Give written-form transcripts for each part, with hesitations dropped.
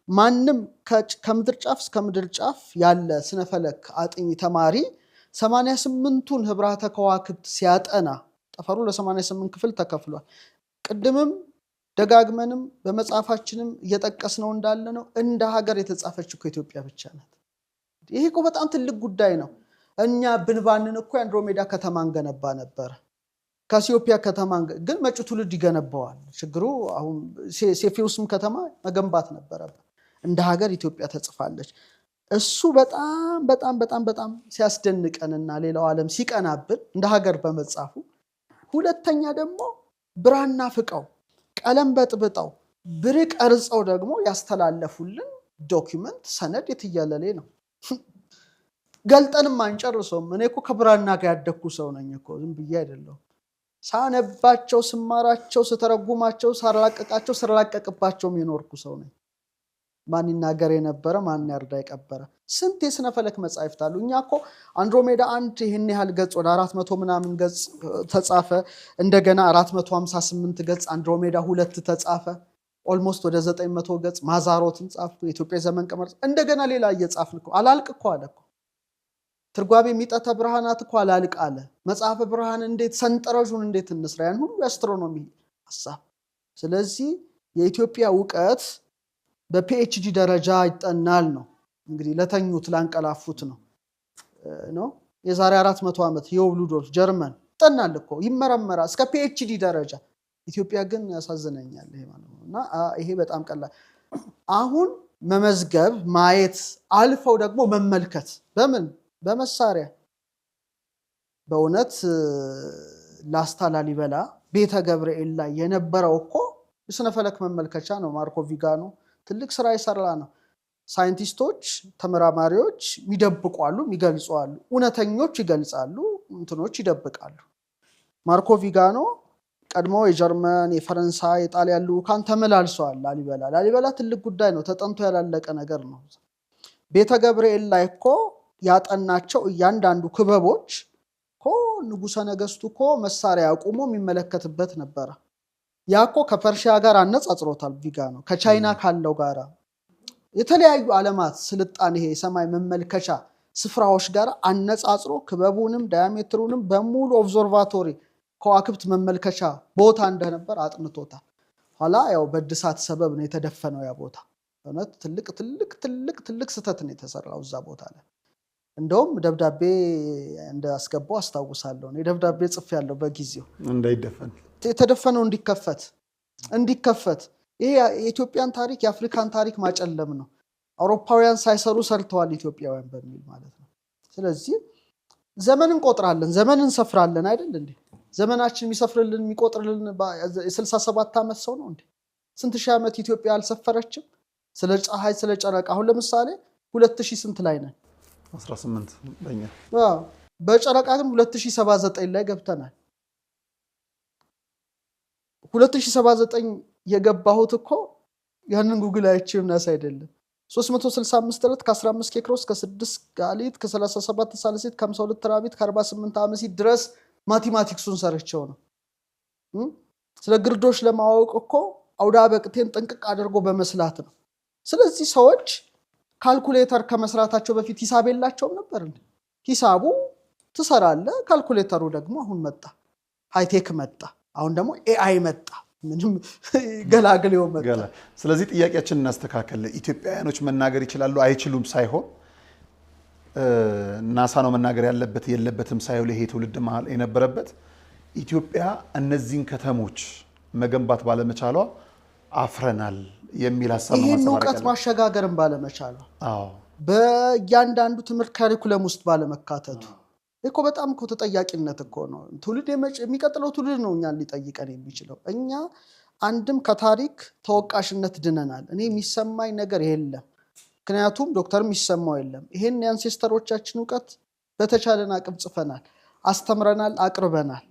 ማንም ከምድር ጫፍ እስከ ምድር ጫፍ ያለ ስነፈለክ አጥኝ ተማሪ 88ቱን ህብራተ ከዋክብት ሲያጠና ጠፈሩ ለ88 ክፍል ተከፍሏል። ቅድምም ደጋግመንም በመጽሐፋችንም እየጠቀስነው እንዳለ ነው እንደ ሀገር የተጻፈችው ከኢትዮጵያ ብቻ ናት። ይሄ እኮ በጣም ትልቅ ጉዳይ ነው። እኛ ብንባንን እኮ የአንድሮሜዳ ከተማን ገነባ ነበር። ካሲዮፒያ ከተማን ግን መጪው ትውልድ ይገነባዋል። ችግሩ አሁን ሴፊውስም ከተማ መገንባት ነበረበት። እንደ ሀገር ኢትዮጵያ ተጽፋለች። እሱ በጣም በጣም በጣም በጣም ሲያስደንቀንና ሌላው ዓለም ሲቀናብን እንደ ሀገር በመጻፉ፣ ሁለተኛ ደግሞ ብራና ፍቀው ቀለም በጥብጠው ብር ቀርጸው ደግሞ ያስተላለፉልን ዶክመንት ሰነድ የትየለሌ ነው። ገልጠንም አንጨርሰውም። እኔ እኮ ከብራና ጋር ያደኩ ሰው ነኝ እኮ ዝም ብዬ አይደለም። ሳነባቸው፣ ስማራቸው፣ ስተረጉማቸው፣ ሳላቀቃቸው፣ ስላቀቅባቸውም የኖርኩ ሰው ነኝ። ማን ይናገር የነበረ ማን ያርዳ የቀበረ። ስንት የስነ ፈለክ መጻሕፍት አሉ። እኛ እኮ አንድሮሜዳ 1 ይሄን ያህል ገጽ ወደ 400 ምናምን ገጽ ተጻፈ። እንደገና 458 ገጽ አንድሮሜዳ 2 ተጻፈ። ኦልሞስት ወደ 900 ገጽ ማዛሮትን ጻፍኩ። የኢትዮጵያ ዘመን ቀመር እንደገና ሌላ እየጻፍን እኮ አላልቅ እኮ አለ እኮ። ትርጓሜ የሚጠተ ብርሃናት እኮ አላልቅ አለ። መጽሐፈ ብርሃን እንዴት ሰንጠረዡን እንዴት እንስራ፣ ያን ሁሉ አስትሮኖሚ ሐሳብ። ስለዚህ የኢትዮጵያ ዕውቀት በፒኤችዲ ደረጃ ይጠናል ነው እንግዲህ ለተኙት ላንቀላፉት ነው። የዛሬ 400 ዓመት የውሉዶልፍ ጀርመን ይጠናል እኮ ይመረመራል እስከ ፒኤችዲ ደረጃ። ኢትዮጵያ ግን ያሳዝነኛል ይሄ ማለት ነውና ይሄ በጣም ቀላል። አሁን መመዝገብ ማየት አልፈው ደግሞ መመልከት በምን በመሳሪያ በእውነት ላስታ ላሊበላ ቤተ ገብርኤል ላይ የነበረው እኮ የስነ ፈለክ መመልከቻ ነው። ማርኮ ቪጋኖ ትልቅ ስራ ይሰራ ነው። ሳይንቲስቶች ተመራማሪዎች ይደብቃሉ፣ ይገልጻሉ። እውነተኞች ይገልጻሉ፣ እንትኖች ይደብቃሉ። ማርኮ ቪጋኖ ቀድሞ የጀርመን የፈረንሳይ የጣሊያን ልኡካን ተመላልሰዋል ላሊበላ ትልቅ ጉዳይ ነው፣ ተጠንቶ ያላለቀ ነገር ነው። ቤተ ገብርኤል ላይ እኮ ያጠናቸው እያንዳንዱ ክበቦች እኮ ንጉሠ ነገሥቱ እኮ መሳሪያ አቁሞ የሚመለከትበት ነበረ። ያኮ ከፐርሺያ ጋር አነጻጽሮታል ቪጋኖ ከቻይና ካለው ጋር የተለያዩ ዓለማት ስልጣኔ ይሄ የሰማይ መመልከቻ ስፍራዎች ጋር አነጻጽሮ ክበቡንም ዳያሜትሩንም በሙሉ ኦብዘርቫቶሪ ከዋክብት መመልከቻ ቦታ እንደነበር አጥንቶታል። ኋላ ያው በእድሳት ሰበብ ነው የተደፈነው ያ ቦታ። እውነት ትልቅ ትልቅ ትልቅ ትልቅ ስህተት ነው የተሰራው እዛ ቦታ ላይ። እንደውም ደብዳቤ እንዳስገባው አስታውሳለሁ። እኔ ደብዳቤ ጽፌያለሁ በጊዜው እንዳይደፈን የተደፈነው እንዲከፈት። ይሄ የኢትዮጵያን ታሪክ የአፍሪካን ታሪክ ማጨለም ነው። አውሮፓውያን ሳይሰሩ ሰርተዋል ኢትዮጵያውያን በሚል ማለት ነው። ስለዚህ ዘመን እንቆጥራለን፣ ዘመን እንሰፍራለን አይደል እንዴ? ዘመናችን የሚሰፍርልን የሚቆጥርልን የ67 ዓመት ሰው ነው እንዴ? ስንት ሺህ ዓመት ኢትዮጵያ አልሰፈረችም? ስለ ፀሐይ ስለ ጨረቃ አሁን ለምሳሌ 2000 ስንት ላይ ነን? 18 በእኛ። በጨረቃ ግን 2079 ላይ ገብተናል። 2079 የገባሁት እኮ ያንን ጉግል አይቼው እናስ አይደለም 365 ዕለት ከ15 ኬክሮስ ከ6 ጋሊት ከ37 ሳልሲት ከ52 ተራቢት ከ48 አመሲት ድረስ ማቴማቲክሱን ሰርቼው ነው። ስለ ግርዶሽ ለማወቅ እኮ አውዳ በቅቴን ጥንቅቅ አድርጎ በመስላት ነው። ስለዚህ ሰዎች ካልኩሌተር ከመስራታቸው በፊት ሂሳብ የላቸውም ነበር እንዴ? ሂሳቡ ትሰራለ፣ ካልኩሌተሩ ደግሞ አሁን መጣ፣ ሃይቴክ መጣ፣ አሁን ደግሞ ኤአይ መጣ፣ ምንም ገላግሌው መጣ። ስለዚህ ጥያቄያችንን እናስተካከል። ኢትዮጵያውያኖች መናገር ይችላሉ አይችሉም ሳይሆን ናሳ ነው መናገር ያለበት የለበትም ሳይሆን ይሄ ትውልድ መሃል የነበረበት ኢትዮጵያ እነዚህን ከተሞች መገንባት ባለመቻሏ አፍረናል የሚል ሐሳብ ነው። ይሄን ዕውቀት ማሸጋገርን ባለመቻሏ በእያንዳንዱ ትምህርት ካሪኩለም ውስጥ ባለመካተቱ እኮ በጣም እኮ ተጠያቂነት እኮ ነው። ትውልድ የሚቀጥለው ትውልድ ነው እኛን ሊጠይቀን የሚችለው። እኛ አንድም ከታሪክ ተወቃሽነት ድነናል። እኔ የሚሰማኝ ነገር የለም፣ ምክንያቱም ዶክተርም የሚሰማው የለም። ይሄን የአንሴስተሮቻችን ዕውቀት በተቻለን አቅም ጽፈናል፣ አስተምረናል፣ አቅርበናል፣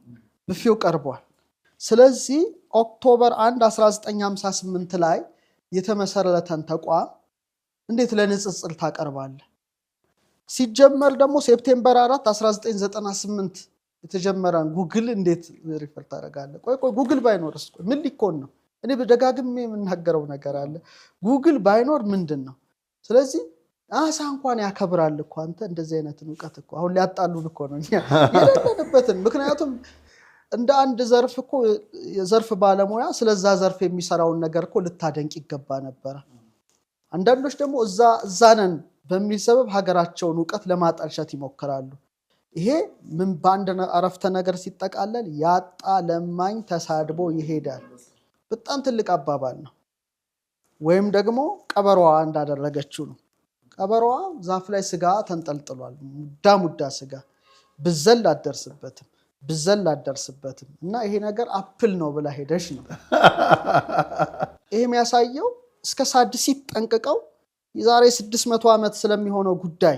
ብፌው ቀርቧል። ስለዚህ ኦክቶበር 1 1958 ላይ የተመሰረተን ተቋም እንዴት ለንጽጽር ታቀርባለህ? ሲጀመር ደግሞ ሴፕቴምበር 4 1998 የተጀመረን ጉግል እንዴት ሪፈር ታደርጋለህ? ቆይ ጉግል ባይኖርስ ምን ሊኮን ነው? እኔ በደጋግሜ የምናገረው ነገር አለ። ጉግል ባይኖር ምንድነው? ስለዚህ አሳ እንኳን ያከብራል እኮ አንተ እንደዚህ አይነትን ዕውቀት እኮ አሁን ሊያጣሉን እኮ ነው የሌለንበትን። ምክንያቱም እንደ አንድ ዘርፍ እኮ የዘርፍ ባለሙያ ስለዛ ዘርፍ የሚሰራውን ነገር እኮ ልታደንቅ ይገባ ነበር። አንዳንዶች ደግሞ እዛ ነን በሚል ሰበብ ሀገራቸውን ዕውቀት ለማጠልሸት ይሞክራሉ። ይሄ ምን ባንድ አረፍተ ነገር ሲጠቃለል ያጣ ለማኝ ተሳድቦ ይሄዳል። በጣም ትልቅ አባባል ነው። ወይም ደግሞ ቀበሮዋ እንዳደረገችው ነው። ቀበሮዋ ዛፍ ላይ ስጋ ተንጠልጥሏል፣ ሙዳ ስጋ ብዘል አደርስበትም እና ይሄ ነገር አፕል ነው ብላ ሄደሽ ነው። ይሄ የሚያሳየው እስከ ሳድሲት ጠንቅቀው የዛሬ 600 ዓመት ስለሚሆነው ጉዳይ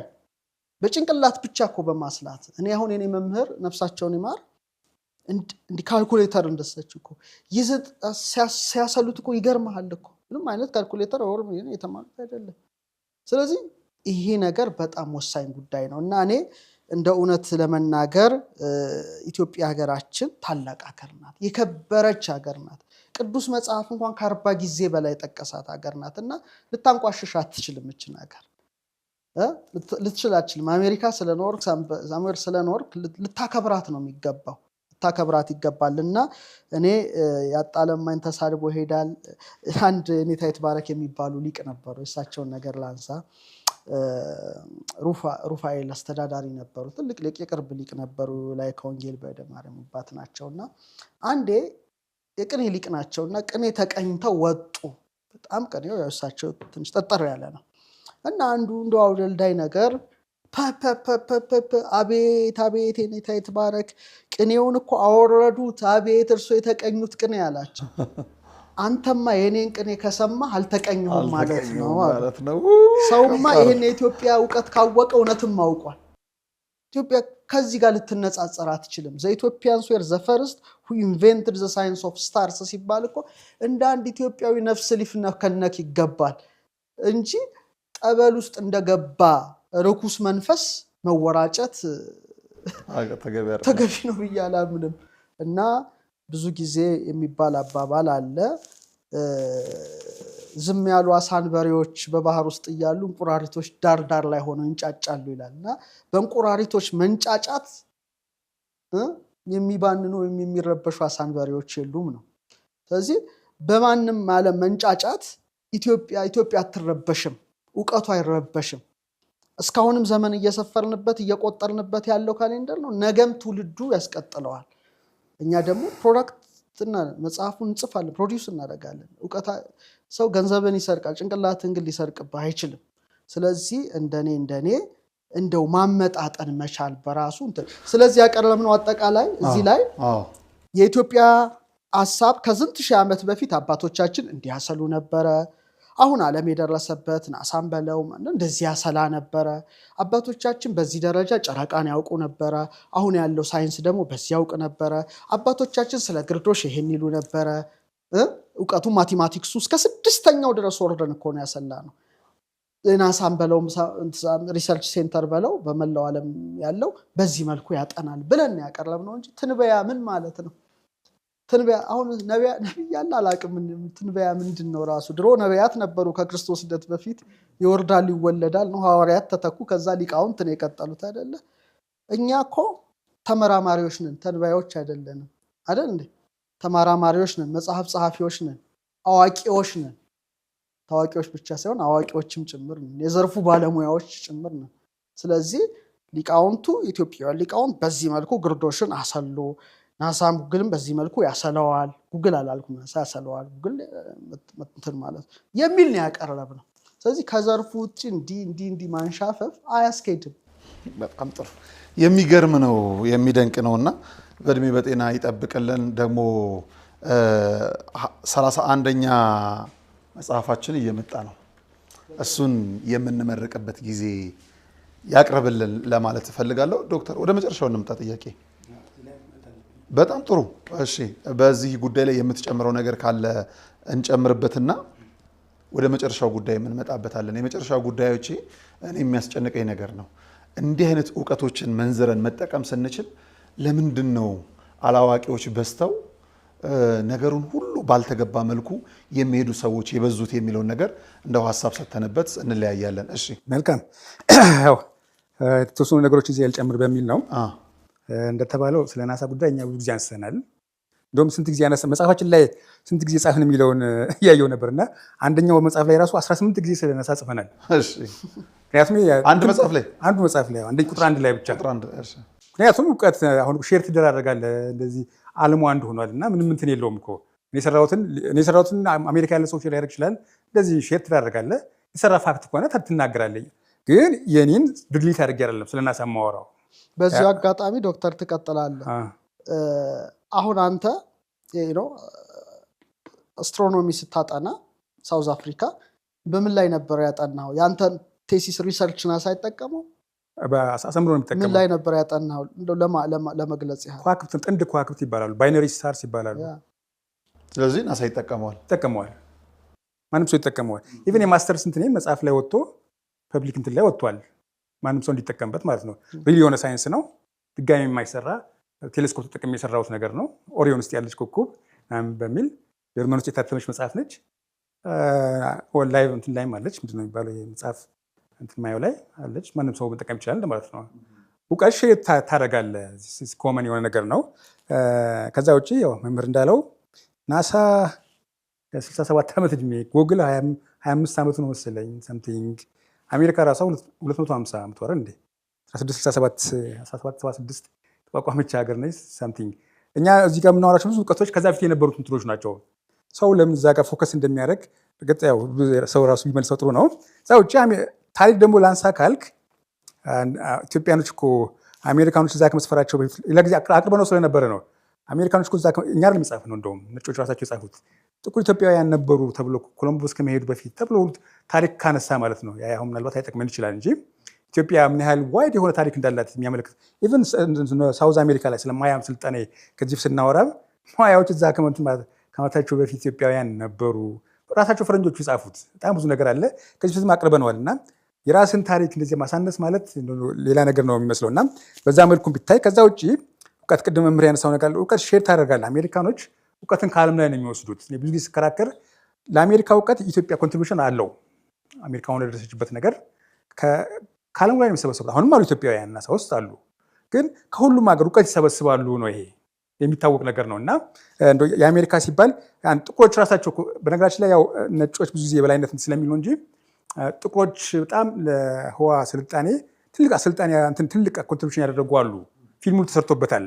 በጭንቅላት ብቻ እኮ በማስላት እኔ አሁን የኔ መምህር ነፍሳቸውን ይማር እንዲ ካልኩሌተር እንደሰችው እኮ ሲያሰሉት እኮ ይገርማል እኮ ምንም አይነት ካልኩሌተር ወርም የተማሩት አይደለም። ስለዚህ ይሄ ነገር በጣም ወሳኝ ጉዳይ ነው እና እኔ እንደ እውነት ለመናገር ኢትዮጵያ ሀገራችን ታላቅ ሀገር ናት፣ የከበረች ሀገር ናት። ቅዱስ መጽሐፍ እንኳን ከ40 ጊዜ በላይ ጠቀሳት ሀገር ናት እና ልታንቋሽሽ አትችልም። እቺ ነገር ልትችላችልም። አሜሪካ ስለኖርክ ሳሙኤል ስለኖርክ ልታከብራት ነው የሚገባው፣ ልታከብራት ይገባልና እኔ ያጣለማኝ ተሳድቦ ሄዳል። አንድ ኔታ ይትባረክ የሚባሉ ሊቅ ነበሩ። እሳቸውን ነገር ላንሳ። ሩፋኤል አስተዳዳሪ ነበሩ። ትልቅ ሊቅ የቅርብ ሊቅ ነበሩ። ላይ ከወንጌል በደ ማርያም አባት ናቸውና አንዴ የቅኔ ሊቅ ናቸውና ቅኔ ተቀኝተው ወጡ። በጣም ቅኔው ያሳቸው ትንሽ ጠጠር ያለ ነው እና አንዱ እንደው አውደልዳይ ነገር አቤት ኔታ ይትባረክ ቅኔውን እኮ አወረዱት፣ አቤት እርሶ የተቀኙት ቅኔ አላቸው። አንተማ የኔን ቅኔ ከሰማህ አልተቀኘሁም ማለት ነው። ሰውማ ይሄን የኢትዮጵያ ዕውቀት ካወቀ እውነትም አውቋል። ኢትዮጵያ ከዚህ ጋር ልትነጻጸር አትችልም። the Ethiopians were the first who invented the science of stars ሲባል እኮ እንደ አንድ ኢትዮጵያዊ ነፍስ ሊፍነከነክ ይገባል እንጂ ጠበል ውስጥ እንደገባ ርኩስ መንፈስ መወራጨት ተገቢ ነው ብዬ አላምንም። እና ብዙ ጊዜ የሚባል አባባል አለ፣ ዝም ያሉ አሳንበሬዎች በባህር ውስጥ እያሉ እንቁራሪቶች ዳር ላይ ሆነው እንጫጫሉ ይላልና በእንቁራሪቶች መንጫጫት የሚባንኑ ወይም የሚረበሹ አሳንበሬዎች የሉም ነው። ስለዚህ በማንም ዓለም መንጫጫት ኢትዮጵያ አትረበሽም፣ ዕውቀቱ አይረበሽም። እስካሁንም ዘመን እየሰፈርንበት እየቆጠርንበት ያለው ካሌንደር ነው። ነገም ትውልዱ ያስቀጥለዋል። እኛ ደግሞ ፕሮዳክትና መጽሐፉን እንጽፋለን፣ ፕሮዲውስ እናደርጋለን። ዕውቀት ሰው ገንዘብን ይሰርቃል፣ ጭንቅላትን ግን ሊሰርቅብህ አይችልም። ስለዚህ እንደኔ እንደው ማመጣጠን መቻል በራሱ ስለዚህ ያቀረብነው አጠቃላይ እዚህ ላይ የኢትዮጵያ ሐሳብ ከስንት ሺህ ዓመት በፊት አባቶቻችን እንዲያሰሉ ነበረ። አሁን ዓለም የደረሰበት ናሳም በለው እንደዚህ ያሰላ ነበረ። አባቶቻችን በዚህ ደረጃ ጨረቃን ያውቁ ነበረ። አሁን ያለው ሳይንስ ደግሞ በዚህ ያውቅ ነበረ። አባቶቻችን ስለ ግርዶሽ ይሄን ይሉ ነበረ። ዕውቀቱ ማቴማቲክሱ እስከ 6ኛው ድረስ ወርደን እኮ ነው ያሰላ ነው። ናሳም በለው ሪሰርች ሴንተር በለው በመላው ዓለም ያለው በዚህ መልኩ ያጠናል ብለን ያቀርብነው እንጂ ትንበያ ምን ማለት ነው? ትንበያ አሁን ነብይ ያለ አላቅም። ትንበያ ምንድነው? ራሱ ድሮ ነብያት ነበሩ ከክርስቶስ ልደት በፊት ይወርዳል ይወለዳል ነው። ሐዋርያት ተተኩ፣ ከዛ ሊቃውንት ነው የቀጠሉት አይደለ? እኛ እኮ ተመራማሪዎች ነን፣ ተንበያዎች አይደለንም አይደል እንዴ? ተመራማሪዎች ነን፣ መጽሐፍ ጸሐፊዎች ነን፣ አዋቂዎች ነን። ታዋቂዎች ብቻ ሳይሆን አዋቂዎችም ጭምር ነን፣ የዘርፉ ባለሙያዎች ጭምር ነን። ስለዚህ ሊቃውንቱ ኢትዮጵያውያን ሊቃውንት በዚህ መልኩ ግርዶሽን አሰሉ። ናሳም ጉግልም በዚህ መልኩ ያሰለዋል። ጉግል አላልኩም፣ ናሳ ያሰለዋል። ጉግል እንትን ማለት የሚል ነው ያቀረብነው። ስለዚህ ከዘርፉ ውጪ እንዲህ ማንሻፈፍ አያስኬድም። በጣም ጥሩ የሚገርም ነው የሚደንቅ ነውና በእድሜ በጤና ይጠብቅልን። ደግሞ 31ኛ መጽሐፋችን እየመጣ ነው። እሱን የምንመረቅበት ጊዜ ያቅርብልን ለማለት እፈልጋለሁ። ዶክተር ወደ መጨረሻው እንምጣ ጥያቄ። በጣም ጥሩ እሺ። በዚህ ጉዳይ ላይ የምትጨምረው ነገር ካለ እንጨምርበትና ወደ መጨረሻው ጉዳይ የምንመጣበታለን። የመጨረሻው ጉዳዮች እኔ የሚያስጨንቀኝ ነገር ነው። እንዲህ አይነት ዕውቀቶችን መንዝረን መጠቀም ስንችል ለምንድን ነው አላዋቂዎች በስተው ነገሩን ሁሉ ባልተገባ መልኩ የሚሄዱ ሰዎች የበዙት የሚለውን ነገር እንደው ሀሳብ ሰተንበት እንለያያለን። እሺ መልካም። ያው የተወሰኑ ነገሮች እዚህ ያልጨምር በሚል ነው። እንደተባለው ስለ ናሳ ጉዳይ እኛ ብዙ ጊዜ አንስተናል። እንደውም ስንት ጊዜ መጽሐፋችን ላይ ስንት ጊዜ ጻፍን የሚለውን እያየው ነበርና አንደኛው መጽሐፍ ላይ ራሱ 18 ጊዜ ስለ ናሳ ጽፈናል። ምክንያቱም አንድ መጽሐፍ ላይ ቁጥር አንድ ላይ ብቻ። ምክንያቱም እውቀት አሁን ሼር ትደራረጋለህ እንደዚህ ዓለሙ አንድ ሆኗል እና ምንም እንትን የለውም እኮ እኔ የሰራሁትን አሜሪካ ያለ ሰው ሼር ያደርግ ይችላል። እንደዚህ ሼር ትደራረጋለህ። የሰራ ፋክት ከሆነ ትናገራለህ። ግን የኔን ድሊት አድርጌ አይደለም ስለ ናሳ የማወራው። በዚህ አጋጣሚ ዶክተር ትቀጥላለህ። አሁን አንተ አስትሮኖሚ ስታጠና ሳውዝ አፍሪካ በምን ላይ ነበር ያጠናው? ያንተን ቴሲስ ሪሰርች ናሳ አይጠቀመው? በአሳምሮ ነው የሚጠቀመው። ምን ላይ ነበር ያጠናው? እንደው ለመግለጽ ያህል ከዋክብት፣ ጥንድ ከዋክብት ይባላሉ፣ ባይነሪ ስታርስ ይባላሉ። ስለዚህ ናሳ ይጠቀመዋል። ማንም ሰው ይጠቀመዋል። ኢቭን የማስተርስ እንትን መጽሐፍ ላይ ወጥቶ ፐብሊክ እንትን ላይ ወጥቷል። ማንም ሰው እንዲጠቀምበት ማለት ነው። ሪል የሆነ ሳይንስ ነው። ድጋሚ የማይሰራ ቴሌስኮፕ ተጠቅሜ የሰራሁት ነገር ነው። ኦሪዮን ውስጥ ያለች ኮከብ በሚል ጀርመን ውስጥ የታተመች መጽሐፍ ነች። ላይቭ እንትን ላይም አለች። ምንድን ነው የሚባለው መጽሐፍ እንትን ማየው ላይ አለች። ማንም ሰው መጠቀም ይችላል ማለት ነው። እውቀት ሼር ታደርጋለህ። ኮመን የሆነ ነገር ነው። ከዛ ውጭ ያው መምህር እንዳለው ናሳ 67 ዓመት ዕድሜ፣ ጎግል 25 ዓመቱ ነው መሰለኝ ሰምቲንግ። አሜሪካ ራሷ 250 ዓመት ወረ እንዴ 1676 ተቋቋመች ሀገር ነች ሰምቲንግ። እኛ እዚህ ጋር የምናወራቸው ብዙ እውቀቶች ከዛ ፊት የነበሩት እንትኖች ናቸው። ሰው ለምን እዛ ጋር ፎከስ እንደሚያደርግ እርግጥ ያው ሰው ራሱ ቢመልሰው ጥሩ ነው። እዛ ውጭ ታሪክ ደግሞ ላንሳ ካልክ ኢትዮጵያኖች እኮ አሜሪካኖች እዛ ከመስፈራቸው በፊት ሌላ ጊዜ አቅርበነው ስለነበረ ነው። አሜሪካኖች እኮ እኛ አይደለም የጻፍነው፣ እንደውም ነጮች ራሳቸው የጻፉት ጥቁር ኢትዮጵያውያን ነበሩ ተብሎ ኮሎምቦስ ከመሄዱ በፊት ተብሎ ታሪክ ካነሳ ማለት ነው። ያ አሁን ምናልባት አይጠቅመን ይችላል እንጂ ኢትዮጵያ ምን ያህል ዋይድ የሆነ ታሪክ እንዳላት የሚያመለክት ኢቭን ሳውዝ አሜሪካ ላይ ስለ ማያም ስልጣኔ ከዚህ ስናወራ ማያዎች እዛ ከመታቸው በፊት ኢትዮጵያውያን ነበሩ። ራሳቸው ፈረንጆቹ የጻፉት በጣም ብዙ ነገር አለ። ከዚህ በፊትም አቅርበነዋል እና የራስን ታሪክ እንደዚህ ማሳነስ ማለት ሌላ ነገር ነው የሚመስለው እና በዛ መልኩም ቢታይ። ከዛ ውጭ እውቀት ቅድም መምህር ያነሳው ነገር እውቀት ሼር ታደርጋለህ። አሜሪካኖች እውቀትን ከዓለም ላይ ነው የሚወስዱት። ብዙ ጊዜ ስከራከር ለአሜሪካ እውቀት ኢትዮጵያ ኮንትሪቢሽን አለው። አሜሪካ አሁን ለደረሰችበት ነገር ከዓለም ላይ ነው የሚሰበሰቡት። አሁንም አሉ ኢትዮጵያውያን ናሳ ውስጥ አሉ፣ ግን ከሁሉም ሀገር እውቀት ይሰበስባሉ ነው። ይሄ የሚታወቅ ነገር ነው እና የአሜሪካ ሲባል ጥቁሮች ራሳቸው በነገራችን ላይ ያው ነጮች ብዙ ጊዜ የበላይነት ስለሚል ነው እንጂ ጥቁሮች በጣም ለህዋ ስልጣኔ ትልቅ ኮንትሪቢሽን ያደረጉ አሉ። ፊልሙ ተሰርቶበታል።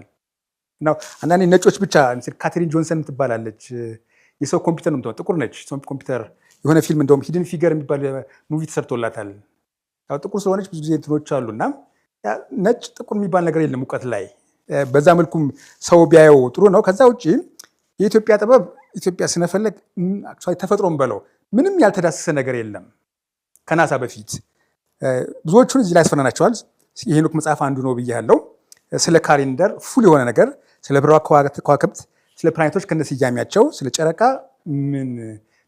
እና አንዳንዴ ነጮች ብቻ ካተሪን ጆንሰን ትባላለች፣ የሰው ኮምፒውተር ነው፣ ጥቁር ነች። ኮምፒውተር የሆነ ፊልም እንደውም ሂድን ፊገር የሚባል ሙቪ ተሰርቶላታል። ያው ጥቁር ስለሆነች ብዙ ጊዜ እንትኖች አሉ እና ነጭ ጥቁር የሚባል ነገር የለም እውቀት ላይ። በዛ መልኩም ሰው ቢያየው ጥሩ ነው። ከዛ ውጭ የኢትዮጵያ ጥበብ ኢትዮጵያ ስነፈለግ ተፈጥሮም በለው ምንም ያልተዳሰሰ ነገር የለም። ከናሳ በፊት ብዙዎቹን እዚህ ላይ ያስፈናናቸዋል። የሄኖክ መጽሐፍ አንዱ ነው ብያለሁ። ስለ ካሌንደር ፉል የሆነ ነገር፣ ስለ ብረዋ ከዋክብት፣ ስለ ፕላኔቶች ከነስያሜያቸው፣ ስለ ጨረቃ ምን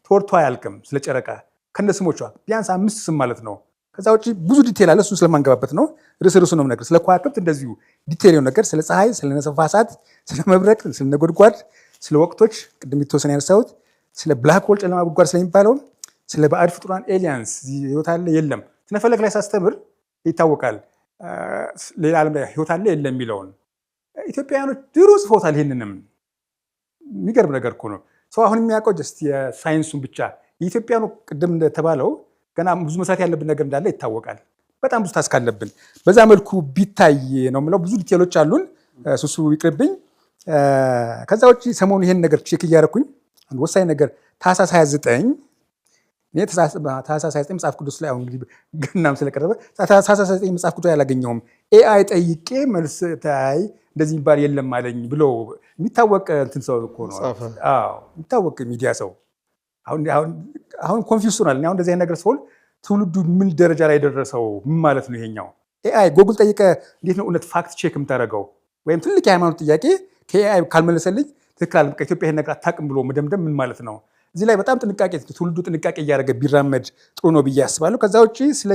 ተወርቶ አያልቅም። ስለ ጨረቃ ከነስሞቿ ቢያንስ 5 ስም ማለት ነው። ከዛ ውጭ ብዙ ዲቴል አለ። እሱን ስለማንገባበት ነው። ርዕሱ ነው ነገር። ስለ ከዋክብት እንደዚሁ ዲቴል የሆነ ነገር፣ ስለ ፀሐይ፣ ስለ ነፋሳት፣ ስለ መብረቅ፣ ስለ ነጎድጓድ፣ ስለ ወቅቶች ቅድም የተወሰነ ያነሳሁት፣ ስለ ብላክ ሆል ጨለማ ጉድጓድ ስለሚባለው፣ ስለ ባዕድ ፍጡራን ኤሊያንስ ህይወት አለ የለም። ስነፈለግ ላይ ሳስተምር ይታወቃል ሌላ ዓለም ላይ ህይወት አለ የለም የሚለውን ኢትዮጵያውያኖች ድሮ ጽፎታል። ይህንንም የሚገርም ነገር እኮ ነው። ሰው አሁን የሚያውቀው ጀስት የሳይንሱን ብቻ። የኢትዮጵያኑ ቅድም እንደተባለው ገና ብዙ መስራት ያለብን ነገር እንዳለ ይታወቃል። በጣም ብዙ ታስክ አለብን። በዛ መልኩ ቢታይ ነው የምለው። ብዙ ዲቴሎች አሉን፣ ሱሱ ይቅርብኝ። ከዛ ውጭ ሰሞኑ ይሄን ነገር ቼክ እያደረኩኝ አንድ ወሳኝ ነገር ታህሳስ 29 መጽሐፍ ቅዱስ ላይ አሁን እንግዲህ ገናም ስለቀረበ ታህሳስ 29 መጽሐፍ ቅዱስ አላገኘሁም። ኤአይ ጠይቄ መልስ ታይ እንደዚህ የሚባል የለም አለኝ ብሎ የሚታወቅ እንትን ሰው እኮ ነው። አዎ የሚታወቅ ሚዲያ ሰው አሁን ኮንፊውዝ ሆናል። አሁን እንደዚህ ነገር ሰው ትውልዱ ምን ደረጃ ላይ ደረሰው ምን ማለት ነው ይሄኛው? ኤአይ ጎግል ጠይቀ እንዴት ነው እውነት ፋክት ቼክ የምታደርገው? ወይም ትልቅ የሃይማኖት ጥያቄ ከኤአይ ካልመለሰልኝ ትክክል አለ ኢትዮጵያ ይሄን ነገር አታውቅም ብሎ መደምደም ምን ማለት ነው? እዚህ ላይ በጣም ትውልዱ ጥንቃቄ እያደረገ ቢራመድ ጥሩ ነው ብዬ አስባለሁ። ከዛ ውጭ ስለ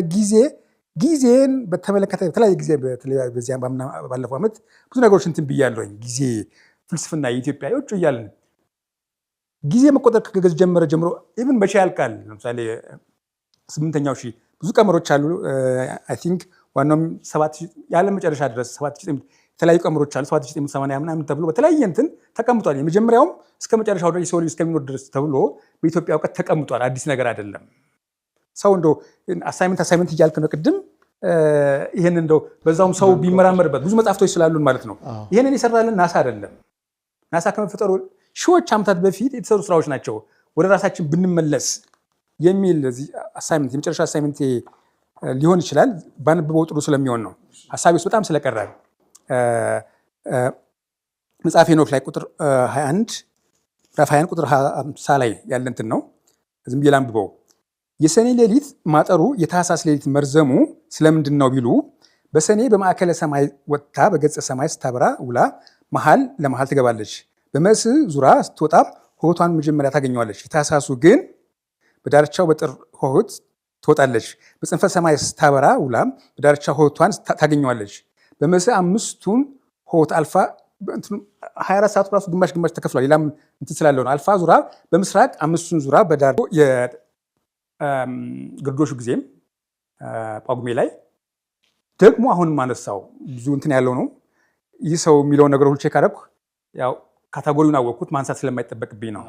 ጊዜን በተመለከተ በተለያየ ጊዜ ባለፈው ዓመት ብዙ ነገሮች እንትን ብያለሁኝ። ጊዜ ፍልስፍና የኢትዮጵያ ውጭ እያልን ጊዜ መቆጠር ከጀመረ ጀምሮ ኢቭን መቼ ያልቃል? ለምሳሌ 8ኛው ሺህ ብዙ ቀመሮች አሉ። አይ ቲንክ ዋናውም 7000 ያለ መጨረሻ ድረስ 7000 የተለያዩ ቀመሮች አሉ። 7980 ምናምን ተብሎ በተለያየ እንትን ተቀምጧል። የመጀመሪያውም እስከ መጨረሻው ድረስ የሰው ልጅ እስከሚኖር ድረስ ተብሎ በኢትዮጵያ እውቀት ተቀምጧል። አዲስ ነገር አይደለም። ሰው እንደው አሳይመንት እያልክ ነው ቅድም ይሄን እንደው በዛውም ሰው ቢመራመርበት ብዙ መጽሐፍቶች ስላሉን ማለት ነው። ይሄንን የሰራልን ናሳ አይደለም። ናሳ ከመፈጠሩ ሺዎች ዓመታት በፊት የተሰሩ ስራዎች ናቸው። ወደ ራሳችን ብንመለስ የሚል አሳይመንት የመጨረሻ አሳይመንት ሊሆን ይችላል። ባንብበው ጥሩ ስለሚሆን ነው። ሐሳቤ ውስጥ በጣም ስለቀረበ መጽሐፈ ሄኖክ ላይ ቁጥር 21 ምዕራፍ 21 ቁጥር 50 ላይ ያለ እንትን ነው። ዝም ብዬ ላንብበው። የሰኔ ሌሊት ማጠሩ የታህሳስ ሌሊት መርዘሙ ስለምንድን ነው ቢሉ በሰኔ በማዕከለ ሰማይ ወጥታ በገጸ ሰማይ ስታበራ ውላ መሃል ለመሃል ትገባለች። በመስህ ዙራ ስትወጣ ሆቷን መጀመሪያ ታገኘዋለች። የታህሳሱ ግን በዳርቻው በጥር ሆት ትወጣለች። በጽንፈ ሰማይ ስታበራ ውላ በዳርቻው ሆቷን ታገኘዋለች። በመስህ አምስቱን ሆት አልፋ 24 ሰዓቱ ራሱ ግማሽ ተከፍሏል። ሌላም እንትን ስላለው ነው። አልፋ ዙራ በምስራቅ አምስቱን ዙራ በዳር ግርዶሹ ጊዜም ጳጉሜ ላይ ደግሞ አሁን ማነሳው ብዙ እንትን ያለው ነው። ይህ ሰው የሚለውን ነገር ሁሉ ቼክ አደረኩ። ያው ካታጎሪውን አወቅኩት። ማንሳት ስለማይጠበቅብኝ ነው።